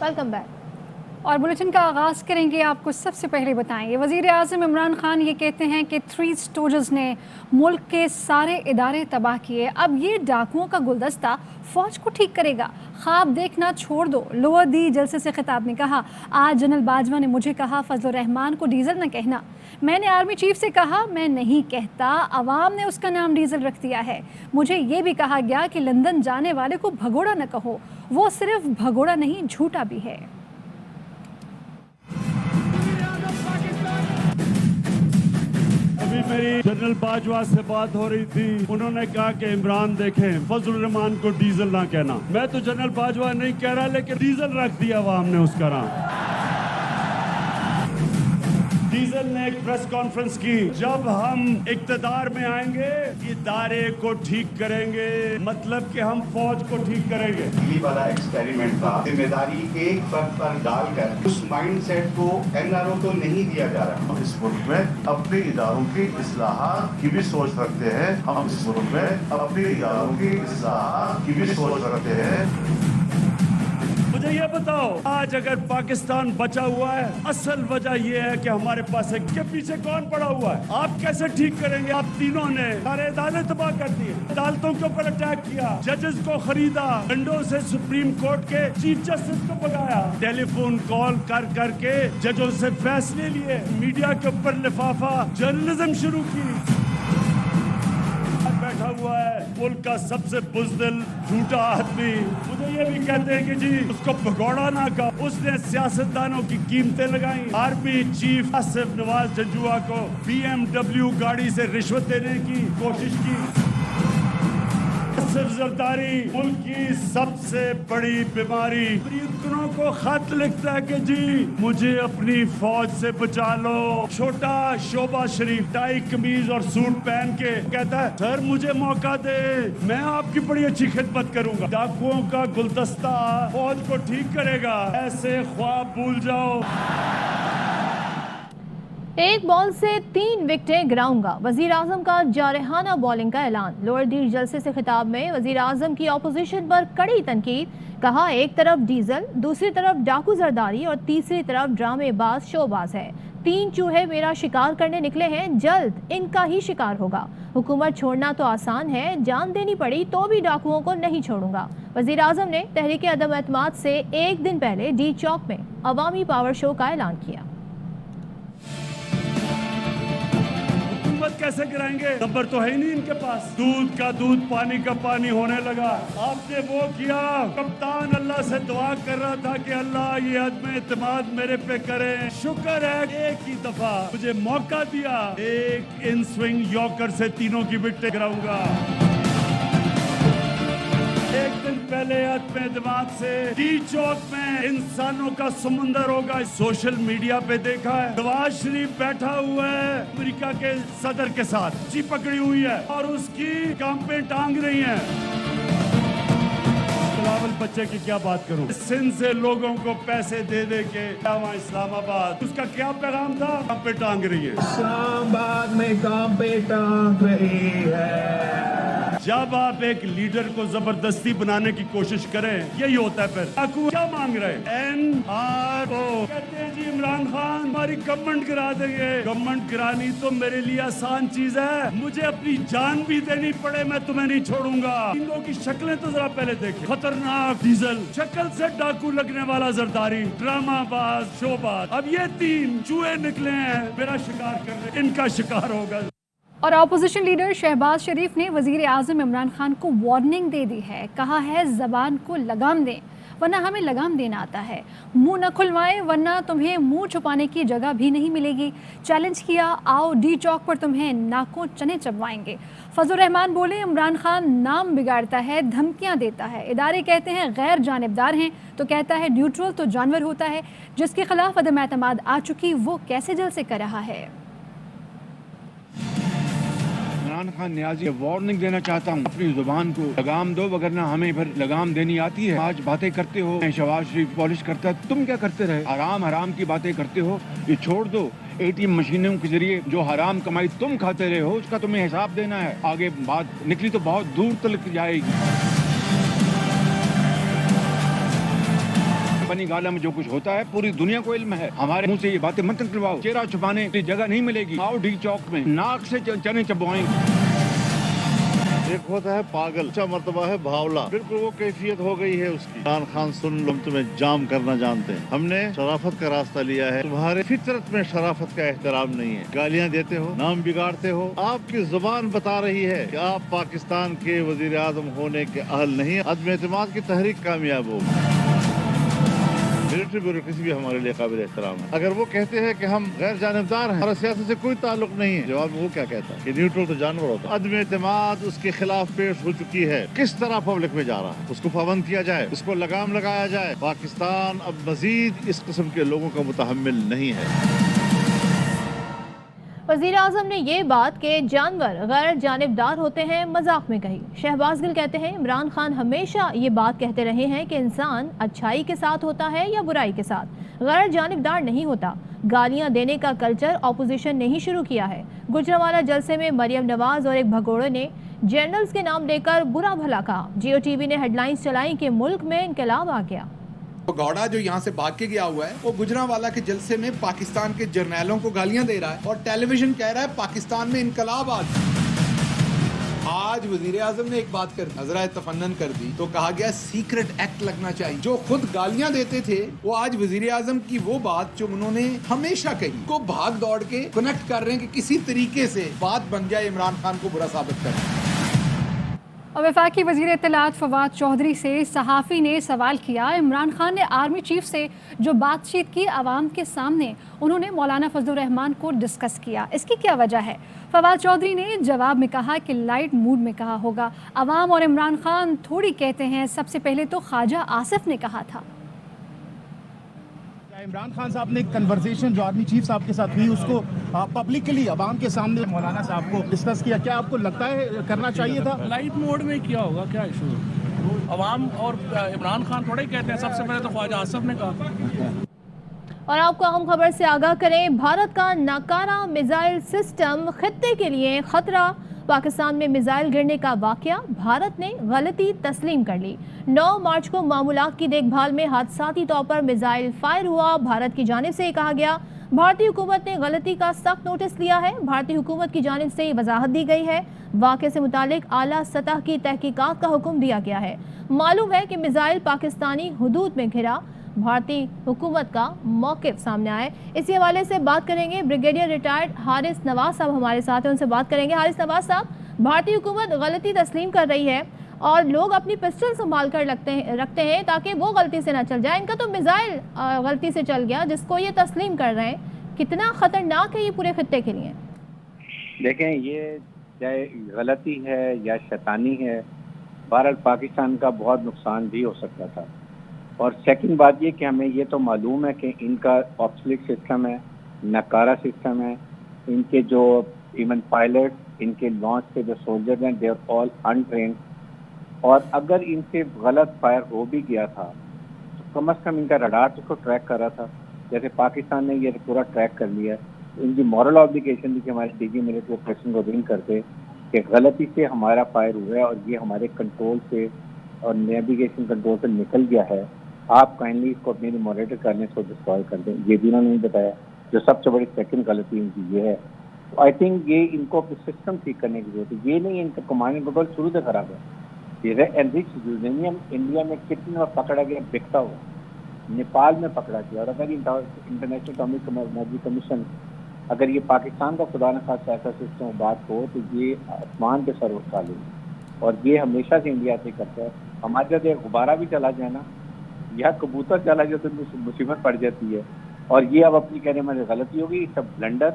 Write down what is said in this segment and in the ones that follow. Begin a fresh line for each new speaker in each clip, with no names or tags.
Welcome back. और bulletin का आगाज़ करेंगे। आपको सबसे पहले बताएंगे वज़ीर आज़म इमरान खान ये कहते हैं कि थ्री स्टोजेस ने मुल्क के सारे इदारे तबाह किए। अब ये डाकुओं का गुलदस्ता फ़ौज को ठीक करेगा। ख्वाब देखना छोड़ दो। लोअर दी जलसे से खिताब में कहा, आज जनरल बाजवा ने मुझे कहा फजलुर रहमान को डीजल न कहना। मैंने आर्मी चीफ से कहा मैं नहीं कहता, अवाम ने उसका नाम डीजल रख दिया है। मुझे ये भी कहा गया कि लंदन जाने वाले को भगोड़ा न कहो। वो सिर्फ भगोड़ा नहीं, झूठा भी है।
अभी मेरी जनरल बाजवा से बात हो रही थी, उन्होंने कहा कि इमरान देखें फजलुर रहमान को डीजल ना कहना। मैं तो जनरल बाजवा नहीं कह रहा, लेकिन डीजल रख दिया अवाम ने उसका नाम। डीजल ने एक प्रेस कॉन्फ्रेंस की, जब हम इक्तदार में आएंगे इदारे को ठीक करेंगे, मतलब कि हम फौज को ठीक करेंगे।
दिल्ली वाला एक्सपेरिमेंट था, जिम्मेदारी एक फर्द पर डालकर उस माइंडसेट को एनआरओ को नहीं दिया जा रहा।
इस मुल्क में अपने इदारों की इस्लाहात की भी सोच रखते हैं। हम इस मुल्क में अपने इदारों की इस्लाहात की भी सोच रखते हैं।
मुझे ये बताओ, आज अगर पाकिस्तान बचा हुआ है, असल वजह ये है कि हमारे पास एक के पीछे कौन पड़ा हुआ है। आप कैसे ठीक करेंगे? आप तीनों ने सारे अदालत तबाह कर दिए, अदालतों के ऊपर अटैक किया, जजेस को खरीदा, डंडों से सुप्रीम कोर्ट के चीफ जस्टिस को भगाया, टेलीफोन कॉल कर करके जजों से फैसले लिए, मीडिया के ऊपर लिफाफा जर्नलिज्म शुरू की। बैठा हुआ है मुल्क का सबसे बुज़दिल झूठा आदमी, मुझे ये भी कहते हैं कि जी उसको भगोड़ा ना कहा। उसने सियासतदानों की कीमतें लगाई। आर्मी चीफ आसिफ नवाज जंजुआ को BMW गाड़ी से रिश्वत देने की कोशिश की। आसिफ जरदारी मुल्क की सबसे बड़ी बीमारी, अमेरिकनों को खत लिखता है कि जी मुझे अपनी फौज से बचा लो। छोटा शोबा शरीफ टाई कमीज और सूट पहन के कहता है सर मुझे मौका दे, मैं आपकी बड़ी अच्छी खिदमत करूंगा। डाकुओं का गुलदस्ता फौज को ठीक करेगा। ऐसे ख्वाब भूल जाओ।
एक बॉल से 3 विकेटें गिराऊंगा, वजीर आजम का जारहाना बॉलिंग का ऐलान। लोअर दी जलसे से खिताब में वजीर आजम की ऑपोजिशन पर कड़ी तनकीद। कहा एक तरफ डीजल, दूसरी तरफ डाकू जरदारी और तीसरी तरफ ड्रामेबाज शोबाज है। 3 चूहे मेरा शिकार करने निकले हैं, जल्द इनका ही शिकार होगा। हुकूमत छोड़ना तो आसान है, जान देनी पड़ी तो भी डाकुओं को नहीं छोड़ूंगा। वजीर आजम ने तहरीक अदम एतमाद से एक दिन पहले डी चौक में अवामी पावर शो का ऐलान किया।
कैसे गिराएंगे? नंबर तो है ही नहीं इनके पास। दूध का दूध पानी का पानी होने लगा। आपने वो किया, कप्तान अल्लाह से दुआ कर रहा था कि अल्लाह ये अदम एतमाद मेरे पे करे। शुक्र है एक ही दफा मुझे मौका दिया, एक इन स्विंग यॉर्कर से तीनों की विकेट गिराऊंगा। एक दिन पहले अपने दिमाग से डी चौक में इंसानों का समुंदर होगा। सोशल मीडिया पे देखा है नवाज शरीफ बैठा हुआ है अमेरिका के सदर के साथ, जी पकड़ी हुई है और उसकी कांपे टांग रही हैं। बिलावल बच्चे की क्या बात करूं? सिंध से लोगों को पैसे दे दे के वहाँ इस्लामाबाद, उसका क्या पैगाम था? कांपे टांग रही है,
इस्लामाबाद में कांपे टांग रही है।
जब आप एक लीडर को जबरदस्ती बनाने की कोशिश करें, यही होता है। फिर डाकू क्या मांग रहे हैं? NRO कहते हैं जी इमरान खान हमारी गवर्नमेंट गिरा देंगे। गवर्नमेंट गिरानी तो मेरे लिए आसान चीज है, मुझे अपनी जान भी देनी पड़े मैं तुम्हें नहीं छोड़ूंगा। तीनों की शक्लें तो जरा पहले देखें। खतरनाक डीजल, शक्ल से डाकू लगने वाला जरदारी, ड्रामाबाज शोबाज। अब ये 3 चूहे निकले हैं मेरा शिकार करने, इनका शिकार होगा।
और अपोजिशन लीडर शहबाज शरीफ ने वजीर आज़म इमरान खान को वार्निंग दे दी है। कहा है ज़बान को लगाम दें वरना हमें लगाम देना आता है। मुंह न खुलवाएं वरना तुम्हें मुंह छुपाने की जगह भी नहीं मिलेगी। चैलेंज किया, आओ डी चौक पर तुम्हें नाकों चने चबवाएंगे। फजलुर रहमान बोले इमरान खान नाम बिगाड़ता है, धमकियां देता है। इदारे कहते हैं गैर जानिबदार हैं तो कहता है न्यूट्रल तो जानवर होता है। जिसके खिलाफ अदम एतमाद आ चुकी वो कैसे जल से कर रहा है।
इमरान खान न्याजी वार्निंग देना चाहता हूँ, अपनी जुबान को लगाम दो वगरना हमें फिर लगाम देनी आती है। आज बातें करते हो, शहबाज शरीफ पॉलिश करता है, तुम क्या करते रहे? हराम हराम की बातें करते हो, ये छोड़ दो। ATM मशीनों के जरिए जो हराम कमाई तुम खाते रहे हो उसका तुम्हें हिसाब देना है। आगे बात निकली तो बहुत दूर तक जाएगी। पाकिस्तानी गाला में जो कुछ होता है पूरी दुनिया को इल्म है। हमारे मुंह से ये बातें मत निकलवाओ। चेहरा छुपाने की जगह नहीं मिलेगी। आओ डी चौक में नाक से चने चबवाएंगे।
एक होता है पागल, अच्छा मर्तबा है भावला। बिल्कुल वो कैफियत हो गई है उसकी। इमरान खान सुन लो, तुम्हें जाम करना जानते हैं। हमने शराफत का रास्ता लिया है। तुम्हारे फितरत में शराफत का एहतराम नहीं है। गालियां देते हो, नाम बिगाड़ते हो। आपकी जुबान बता रही है कि आप पाकिस्तान के वजीर आजम होने के अहल नहीं। अदम एतमाद की तहरीक कामयाब होगी। मिलिट्री ब्यूरोक्रेसी भी हमारे लिए काबिल एहतराम है। अगर वो कहते हैं कि हम गैर जानिबदार हैं, हमारा सियासत से कोई ताल्लुक नहीं है, जवाब में वो क्या कहता है कि न्यूट्रल तो जानवर होता है। अदम एतमाद उसके खिलाफ पेश हो चुकी है। किस तरह पब्लिक में जा रहा है, उसको पाबंद किया जाए, उसको लगाम लगाया जाए। पाकिस्तान अब मजीद इस किस्म के लोगों का मुतहम्मिल नहीं है।
वज़ीर आज़म ने ये बात कि जानवर गैर जानिबदार होते हैं मजाक में कही। शहबाज गिल कहते हैं इमरान खान हमेशा ये बात कहते रहे हैं कि इंसान अच्छाई के साथ होता है या बुराई के साथ, गैर जानिबदार नहीं होता। गालियां देने का कल्चर ऑपोजिशन ने ही शुरू किया है। गुजरांवाला जलसे में मरियम नवाज और एक भगोड़े ने जनरल्स के नाम लेकर बुरा भला कहा। जियो टीवी ने हेडलाइंस चलाई कि मुल्क में इनकलाब आ गया।
गौड़ा जो यहाँ से भाग के गया हुआ है वो गुजरांवाला के जलसे में पाकिस्तान के जर्नैलों को गालियां दे रहा है और टेलीविजन कह रहा है पाकिस्तान में इनकलाब आ गया। आज वजीर आजम ने एक बात कर नजरा तफन्नन कर दी तो कहा गया सीक्रेट एक्ट लगना चाहिए। जो खुद गालियां देते थे वो आज वजीर आजम की वो बात जो उन्होंने हमेशा कही को भाग दौड़ के कनेक्ट कर रहे हैं कि किसी तरीके से बात बन जाए इमरान खान को बुरा साबित करना।
और वफाकी वज़ीर इत्तलात फवाद चौधरी से सहाफ़ी ने सवाल किया, इमरान खान ने आर्मी चीफ से जो बातचीत की आवाम के सामने, उन्होंने मौलाना फजलुर रहमान को डिस्कस किया, इसकी क्या वजह है? फवाद चौधरी ने जवाब में कहा कि लाइट मूड में कहा होगा। आवाम और इमरान खान थोड़ी कहते हैं, सबसे पहले तो ख्वाजा आसिफ ने कहा था।
इमरान खान साहब ने एक कन्वर्सेशन जो आर्मी चीफ साहब के साथ हुई उसको पब्लिकली अवाम के सामने मौलाना साहब को डिस्कस किया, क्या आपको लगता है करना चाहिए था?
लाइट मोड में किया होगा, क्या इशू? अवाम और इमरान खान थोड़े कहते हैं, सबसे पहले तो ख्वाजा आसिफ ने कहा।
और आपको अहम खबर से आगाह करें, भारत का नाकारा मिसाइल सिस्टम खित्ते के लिए खतरा। पाकिस्तान में मिसाइल गिरने का वाकया, भारत ने गलती तस्लीम कर ली। 9 मार्च को मामूलात की देखभाल में हादसाती तौर पर मिसाइल फायर हुआ। भारत की जानिब से कहा गया भारतीय हुकूमत ने गलती का सख्त नोटिस लिया है। भारतीय हुकूमत की जानिब से वजाहत दी गई है। वाक़े से मुतालिक आला सतह की तहकीकात का हुक्म दिया गया है। मालूम है कि मिसाइल पाकिस्तानी हुदूद में घिरा, भारतीय हुकूमत का मौक़िफ़ सामने आए। इसी हवाले से बात करेंगे, ब्रिगेडियर रिटायर्ड हारिस नवाज साहब हमारे साथ हैं, उनसे बात करेंगे। हारिस नवाज साहब, भारतीय हुकूमत गलती तस्लीम कर रही है और लोग अपनी पिस्टल संभाल कर रखते हैं ताकि वो गलती से ना चल जाए। इनका तो मिसाइल गलती से चल गया जिसको ये तस्लीम कर रहे हैं। कितना ख़तरनाक है ये पूरे खित्ते के लिए?
देखें, ये चाहे गलती है या शैतानी है, भारत पाकिस्तान का बहुत नुकसान भी हो सकता था। और सेकंड बात ये कि हमें ये तो मालूम है कि इनका ऑब्सोलीट सिस्टम है, नकारा सिस्टम है। इनके जो इवन पायलट, इनके लॉन्च के जो सोल्जर्स हैं, दे आर ऑल अनट्रेन्ड। और अगर इनसे गलत फायर हो भी गया था तो कम से कम इनका रडार तो उसको ट्रैक कर रहा था, जैसे पाकिस्तान ने ये पूरा ट्रैक कर लिया। इनकी मॉरल ऑब्लिगेशन थी कि हमारे डीजी मिलिट्री ऑपरेशन को रिंग करते कि गलती से हमारा फायर हुआ है और ये हमारे कंट्रोल से और नेविगेशन कंट्रोल से निकल गया है, आप काइंडली इसको अपने मॉनिटर करने से डिस्ट्रॉय कर दें। ये भी उन्होंने नहीं बताया। जो सबसे बड़ी सेकंड गलती इनकी ये है। आई थिंक ये इनको अपने सिस्टम ठीक करने की जरूरत है। ये नहीं इनका कमांड एंड कंट्रोल शुरू से खराब है। ये एनरिच यूरेनियम इंडिया में कितनी बार पकड़ा गया, बिकता हुआ, नेपाल में पकड़ा गया। और अगर इंटरनेशनल एटॉमिक एनर्जी कमीशन, अगर ये पाकिस्तान का खुदा न खास्ता ऐसा सिस्टम बात हो तो ये आसमान के सर उठा लेंगे। और ये हमेशा से इंडिया से करता है। हमारे साथ गुब्बारा भी चला जाए ना या कबूतर चला जाए तो मुसीबत पड़ जाती है। और ये अब अपनी कहने में गलती होगी, सब ब्लंडर,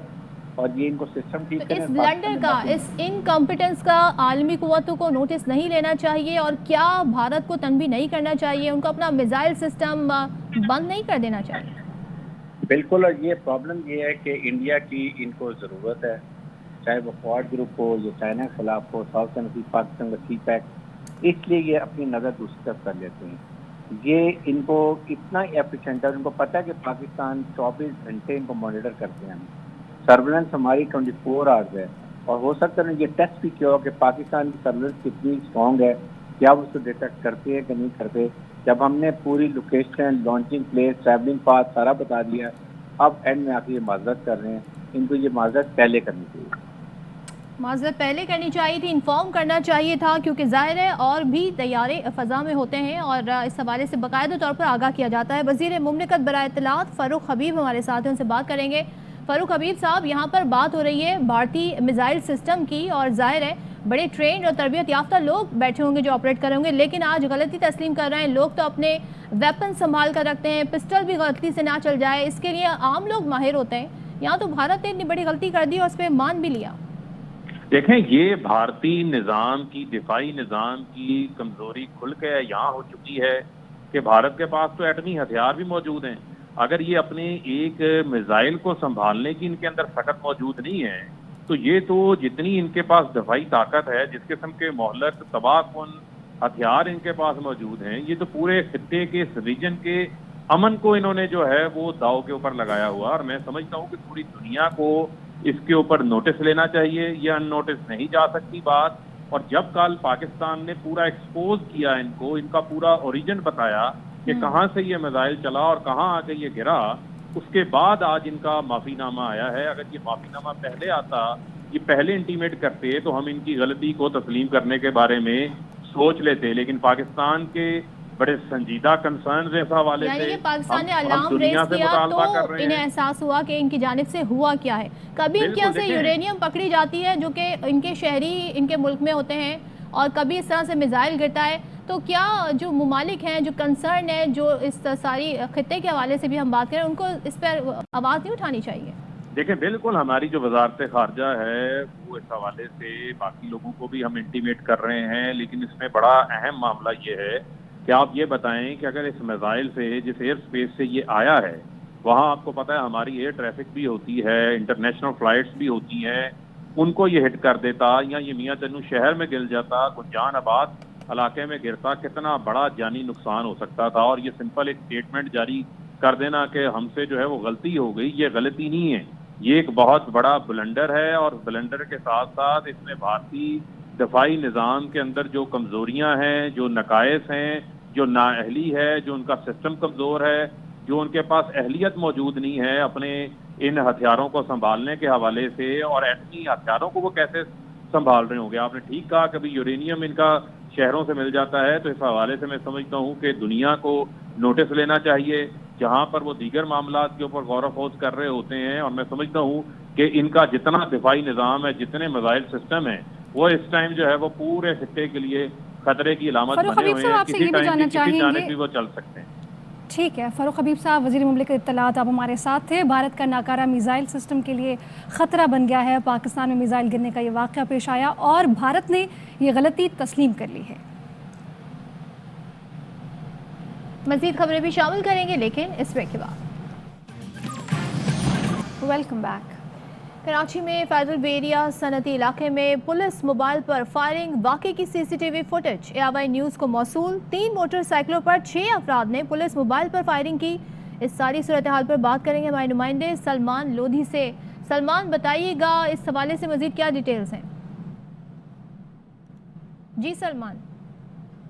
और ये इनको सिस्टम ठीक
तो इस ब्लंडर का, इस इनकॉम्पिटेंस का आलमी कुव्वतों को नोटिस नहीं लेना चाहिए और क्या भारत को तनबीह नहीं करना चाहिए, उनको अपना मिसाइल सिस्टम बंद नहीं कर देना चाहिए?
बिल्कुल। और ये प्रॉब्लम ये है कि इंडिया की इनको ज़रूरत है, चाहे वो क्वाड ग्रुप हो या चाइना के खिलाफ हो, साउथ चाइना सी, पाकिस्तान का सी पैक, इसलिए ये अपनी नज़र दूसरी तरफ कर लेते हैं। ये इनको इतना एफिशिएंट है, उनको पता है कि पाकिस्तान 24 घंटे इनको मॉनिटर करते हैं। सर्वेलेंस हमारी 24 आवर्स है। और हो सकता है ये टेस्ट भी किया हो कि पाकिस्तान की सर्वेलेंस कितनी स्ट्रॉन्ग है क्या वो उसको डिटेक्ट करते हैं कि नहीं करते। जब हमने पूरी location, launching place, travelling path सारा बता दिया, अब एंड में आके ये माजरत कर रहे हैं। इनको ये माजरत पहले करनी चाहिए,
माजरत पहले करनी चाहिए थी, इन्फॉर्म करना चाहिए था, क्योंकि जाहिर है और भी तैयारे फ़ज़ा में होते हैं और इस हवाले से बाकायदा तौर पर आगाह किया जाता है। वज़ीर मुमलिकत बराए इत्तलात फ़ारूक हबीब हमारे साथ हैं, उनसे बात करेंगे। फ़ारूक हबीब साहब, यहाँ पर बात हो रही है भारतीय मिसाइल सिस्टम की और जाहिर है बड़े ट्रेंड और तरबियत याफ्ता लोग बैठे होंगे जो ऑपरेट कर होंगे, लेकिन आज गलती तस्लीम कर रहे हैं। लोग तो अपने वेपन संभाल कर रखते हैं, पिस्टल भी गलती से ना चल जाए इसके लिए आम लोग माहिर होते हैं। यहाँ तो भारत ने इतनी बड़ी गलती कर दी और उस पर मान भी लिया।
देखें, ये भारतीय निज़ाम की, दिफाई निज़ाम की कमजोरी खुल के यहाँ हो चुकी है कि भारत के पास तो एटमी हथियार भी मौजूद हैं। अगर ये अपने एक मिसाइल को संभालने की इनके अंदर सकत मौजूद नहीं है, तो ये तो जितनी इनके पास दफाई ताकत है, जिस किस्म के मोहलक तबाहकुन हथियार इनके पास मौजूद हैं, ये तो पूरे खित्ते के, इस रीजन के अमन को इन्होंने जो है वो दाव के ऊपर लगाया हुआ। और मैं समझता हूँ कि पूरी दुनिया को इसके ऊपर नोटिस लेना चाहिए, ये अननोटिस नहीं जा सकती बात। और जब कल पाकिस्तान ने पूरा एक्सपोज किया इनको, इनका पूरा ओरिजिन बताया कि कहाँ से ये मिसाइल चला और कहाँ आके ये गिरा, उसके बाद आज इनका माफीनामा आया है। अगर ये माफीनामा पहले आता, ये पहले इंटीमेट करते, तो हम इनकी गलती को तस्लीम करने के बारे में सोच लेते। लेकिन पाकिस्तान के बड़े संजीदा कंसर्न इस हवाले से
पाकिस्तान ने अलार्म रेज किया तो इन्हें एहसास हुआ कि इनकी जानिब से हुआ क्या है। कभी इनके यहाँ से यूरेनियम पकड़ी जाती है जो कि इनके शहरी इनके मुल्क में होते हैं, और कभी इस तरह से मिसाइल गिरता है। तो क्या जो मुमालिक हैं, जो कंसर्न है, जो इस सारी खित्ते के हवाले से भी हम बात करें, उनको इस पर आवाज़ नहीं उठानी चाहिए?
देखें, बिल्कुल हमारी जो वजारत खारजा है वो इस हवाले से बाकी लोगों को भी हम इंटीमेट कर रहे हैं। लेकिन इसमें बड़ा अहम मामला ये है कि आप ये बताएं कि अगर इस मिसाइल से, जिस एयर स्पेस से ये आया है, वहाँ आपको पता है हमारी एयर ट्रैफिक भी होती है, इंटरनेशनल फ्लाइट्स भी होती हैं, उनको ये हिट कर देता या ये मियाँ चन्नू शहर में गिर जाता, गुंजान आबाद इलाके में गिरता, कितना बड़ा जानी नुकसान हो सकता था। और ये सिंपल एक स्टेटमेंट जारी कर देना कि हमसे जो है वो गलती हो गई, ये गलती नहीं है, ये एक बहुत बड़ा ब्लंडर है। और ब्लंडर के साथ साथ इसमें भारतीय दफाई निज़ाम के अंदर जो कमजोरियां हैं, जो नकायस हैं, जो नाअहली है, जो उनका सिस्टम कमजोर है, जो उनके पास अहलियत मौजूद नहीं है अपने इन हथियारों को संभालने के हवाले से, और एटमी हथियारों को वो कैसे संभाल रहे होंगे। आपने ठीक कहा, कभी यूरेनियम इनका शहरों से मिल जाता है, तो इस हवाले से मैं समझता हूँ कि दुनिया को नोटिस लेना चाहिए, जहाँ पर वो दीगर मामला के ऊपर गौर फौज कर रहे होते हैं। और मैं समझता हूँ कि इनका जितना दिफाई निज़ाम है, जितने मिसाइल सिस्टम है, वो इस टाइम जो है वो पूरे खित्ते के लिए खतरे की अलामत बने हुए हैं। किसी टाइम किसी जानिब भी वो चल सकते हैं।
ठीक है, फ़ारूक हबीब साहब, वज़ीर मुमलिकत इत्तलात, आप हमारे साथ थे। भारत का नाकारा मिसाइल सिस्टम के लिए ख़तरा बन गया है। पाकिस्तान में मिसाइल गिरने का ये वाक़या पेश आया और भारत ने ये गलती तस्लीम कर ली है।
मज़ीद खबरें भी शामिल करेंगे, लेकिन इस ब्रेक के बाद।
Welcome back.
कराची में फैडरल बेरिया सनती इलाके में पुलिस मोबाइल पर फायरिंग, वाक़े की सीसीटीवी फुटेज ARY न्यूज़ को मौसूल। 3 मोटरसाइकिलों पर 6 अफराद ने पुलिस मोबाइल पर फायरिंग की। इस सारी सूरत हाल पर बात करेंगे हमारे नुमाइंदे सलमान लोधी से। सलमान, बताइएगा इस हवाले से मज़ीद क्या डिटेल्स हैं? जी सलमान।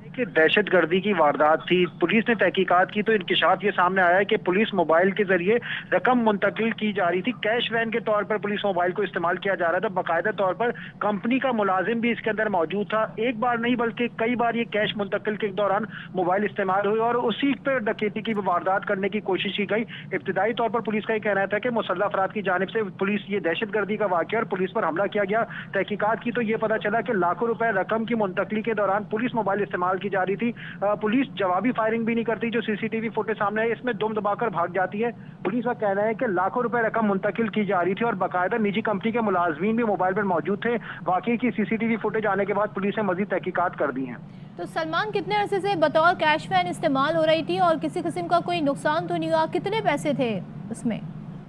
कि दहशतगर्दी की वारदात थी, पुलिस ने तहकीकात की तो इंकशाफ ये सामने आया है कि पुलिस मोबाइल के जरिए रकम मुंतकिल की जा रही थी। कैश वैन के तौर पर पुलिस मोबाइल को इस्तेमाल किया जा रहा था। बाकायदा तौर पर कंपनी का मुलाजिम भी इसके अंदर मौजूद था। एक बार नहीं बल्कि कई बार ये कैश मुंतकिल के दौरान मोबाइल इस्तेमाल हुए और उसी पर डकैती की वारदात करने की कोशिश की गई। इब्तदाई तौर पर पुलिस का ये कहना था कि मुसल्लह अफराद की जानिब से पुलिस ये दहशतगर्दी का वाक़या और पुलिस पर हमला किया गया। तहकीकात की तो ये पता चला कि लाखों रुपए रकम की मुंतकली के दौरान पुलिस मोबाइल इस्तेमाल की जा रही थी। पुलिस जवाबी फायरिंग भी नहीं करती। जो सीसीटीवी फुटेज सामने है इसमें दुम दबाकर भाग जाती है। पुलिस का कहना है कि लाखों रुपए रकम मुंतकिल की जा रही थी और बाकायदा निजी कंपनी के मुलाजमीन भी मोबाइल पर मौजूद थे। वाकई की सीसीटीवी फुटेज आने के बाद पुलिस ने मजीद तहकीकात कर दी है।
तो सलमान, कितने अरसे से बतौर कैश वैन इस्तेमाल हो रही थी और किसी किस्म का कोई नुकसान तो नहीं हुआ? कितने पैसे थे उसमें?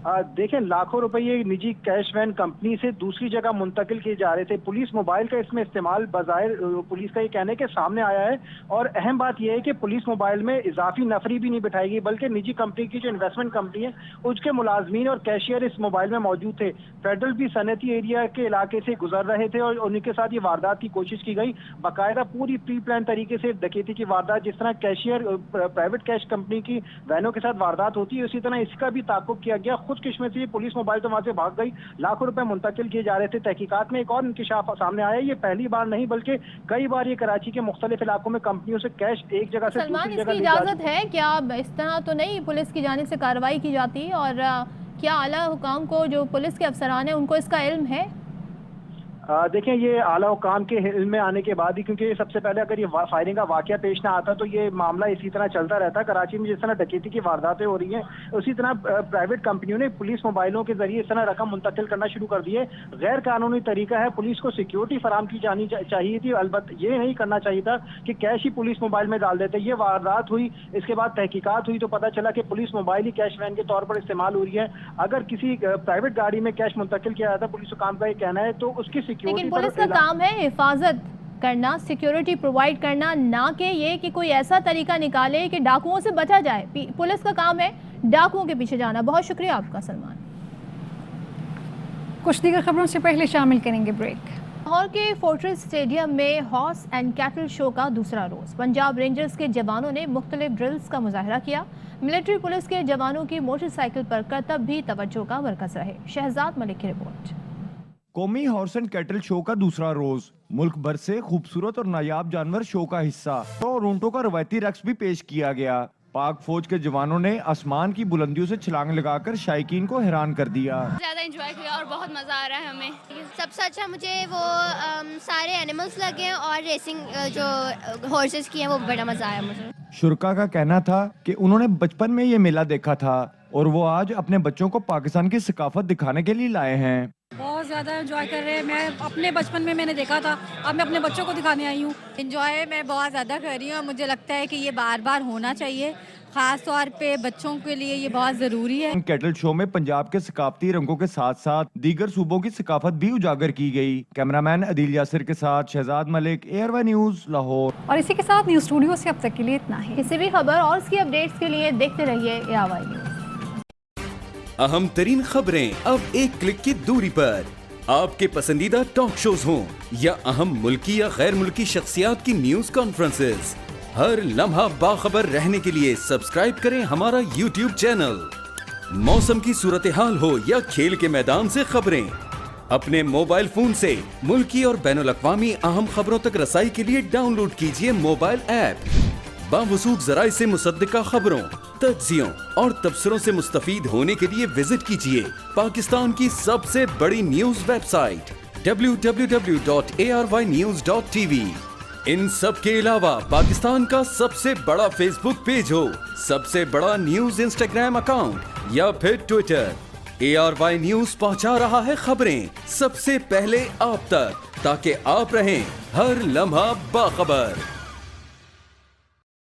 देखें, लाखों रुपए निजी कैश वैन कंपनी से दूसरी जगह मुंतकिल किए जा रहे थे। पुलिस मोबाइल का इसमें इस्तेमाल बज़ाहिर पुलिस का ये कहने के सामने आया है। और अहम बात यह है कि पुलिस मोबाइल में इजाफी नफरी भी नहीं बिठाएगी, बल्कि निजी कंपनी की जो इन्वेस्टमेंट कंपनी है उसके मुलाजमीन और कैशियर इस मोबाइल में मौजूद थे। फेडरल भी सनती एरिया के इलाके से गुजर रहे थे और उन्हीं के साथ ये वारदात की कोशिश की गई। बाकायदा पूरी प्री प्लान तरीके से डकैती की वारदात, जिस तरह कैशियर प्राइवेट कैश कंपनी की वैनों के साथ वारदात होती है, उसी तरह इसका भी ताकुब किया गया। खुदकिस्मत से पुलिस मोबाइल तो वहां से भाग गई, लाखों रुपए मुंतकिल किए जा रहे थे। तहकीकात में एक और इंकिशाफ सामने आया, ये पहली बार नहीं बल्कि कई बार ये कराची के मुख्तलिफ इलाकों में कंपनियों से कैश एक जगह से दूसरी जगह
इजाजत है क्या? इस तरह तो नहीं पुलिस की जानिब से कार्रवाई की जाती, और क्या आला हुकाम को, जो पुलिस के अफसरान हैं, उनको इसका इल्म है?
देखें, ये आला हुकाम के इल्म में आने के बाद ही, क्योंकि सबसे पहले अगर ये फायरिंग का वाकया पेश ना आता तो ये मामला इसी तरह चलता रहता। कराची में जिस तरह डकैती की वारदातें हो रही हैं, उसी तरह प्राइवेट कंपनियों ने पुलिस मोबाइलों के जरिए इस तरह रकम मुंतकिल करना शुरू कर दी है। गैर कानूनी तरीका है। पुलिस को सिक्योरिटी फराम की जानी चाहिए थी, अलबत्ता ये नहीं करना चाहिए था कि कैश ही पुलिस मोबाइल में डाल देते। ये वारदात हुई, इसके बाद तहकीकात हुई तो पता चला कि पुलिस मोबाइल ही कैश वैन के तौर पर इस्तेमाल हो रही है। अगर किसी प्राइवेट गाड़ी में कैश मुंतकिल किया जाता, पुलिस काम का ये कहना है, तो उसकी
लेकिन पुलिस का काम है हिफाजत करना, सिक्योरिटी प्रोवाइड करना, ना कि ये कि कोई ऐसा तरीका निकाले कि डाकुओं से बचा जाए। पुलिस का काम है डाकुओं के पीछे जाना। बहुत शुक्रिया आपका सलमान।
कुछ दीगर खबरों से पहले शामिल करेंगे ब्रेक।
लाहौर के फोर्ट्रेस स्टेडियम में हॉर्स एंड कैटल शो का दूसरा रोज पंजाब रेंजर्स के जवानों ने मुख्तलिफ ड्रिल्स का मुजाहरा किया। मिलिट्री पुलिस के जवानों की मोटरसाइकिल पर करतब भी तवज्जो का मरकज रहे। शहजाद मलिक की रिपोर्ट।
कौमी हॉर्स एंड कैटल शो का दूसरा रोज मुल्क भर से खूबसूरत और नायाब जानवर शो का हिस्सा और ऊंटों का रवायती रक्स भी पेश किया गया। पाक फौज के जवानों ने आसमान की बुलंदियों से छलांग लगाकर शायकीन को हैरान कर दिया।
ज्यादा एंजॉय किया और बहुत मजा आ रहा है हमें। सबसे अच्छा मुझे वो सारे एनिमल्स लगे और रेसिंग जो हॉर्सेस की है वो बड़ा मजा आया मुझे।
शुरका का कहना था कि उन्होंने बचपन में ये मेला देखा था और वो आज अपने बच्चों को पाकिस्तान की सकाफत दिखाने के लिए लाए हैं।
बहुत ज़्यादा एंजॉय कर रहे हैं। मैं अपने बचपन में मैंने देखा था, अब मैं अपने बच्चों को दिखाने आई हूँ। एंजॉय मैं बहुत ज़्यादा कर रही हूँ। मुझे लगता है कि ये बार बार होना चाहिए, खास तौर पे बच्चों के लिए ये बहुत ज़रूरी है।
कैटल शो में पंजाब के सकाफती रंगों के साथ साथ दीगर सूबों की सकाफत भी उजागर की गई। कैमरामैन अदील यासिर के साथ शहजाद मलिक, ARY न्यूज़, लाहौर।
और इसी के साथ न्यूज़ स्टूडियो से अब तक के लिए इतना ही।
किसी भी खबर और उसकी अपडेट्स के लिए देखते रहिए ARY न्यूज़।
अहम तरीन खबरें अब एक क्लिक की दूरी पर। आपके पसंदीदा टॉक शोज हों या अहम मुल्की या गैर मुल्की शख्सियात की न्यूज कॉन्फ्रेंसेस, हर लम्हा बाखबर रहने के लिए सब्सक्राइब करें हमारा YouTube चैनल। मौसम की सूरत हाल हो या खेल के मैदान से खबरें, अपने मोबाइल फोन से मुल्की और बैनुल अक़वामी अहम खबरों तक रसाई के लिए डाउनलोड कीजिए मोबाइल ऐप। बावसूख ज़राए से मुसद्दिका खबरों, तज्ज़ियों और तबसरों से मुस्तफीद होने के लिए विजिट कीजिए पाकिस्तान की सबसे बड़ी न्यूज वेबसाइट www.arYnews.tv। इन सब के अलावा पाकिस्तान का सबसे बड़ा फेसबुक पेज हो, सबसे बड़ा न्यूज इंस्टाग्राम अकाउंट या फिर ट्विटर, ARY न्यूज पहुंचा रहा है खबरें सबसे पहले आप तक, ताकि आप रहें हर लम्हा बाखबर।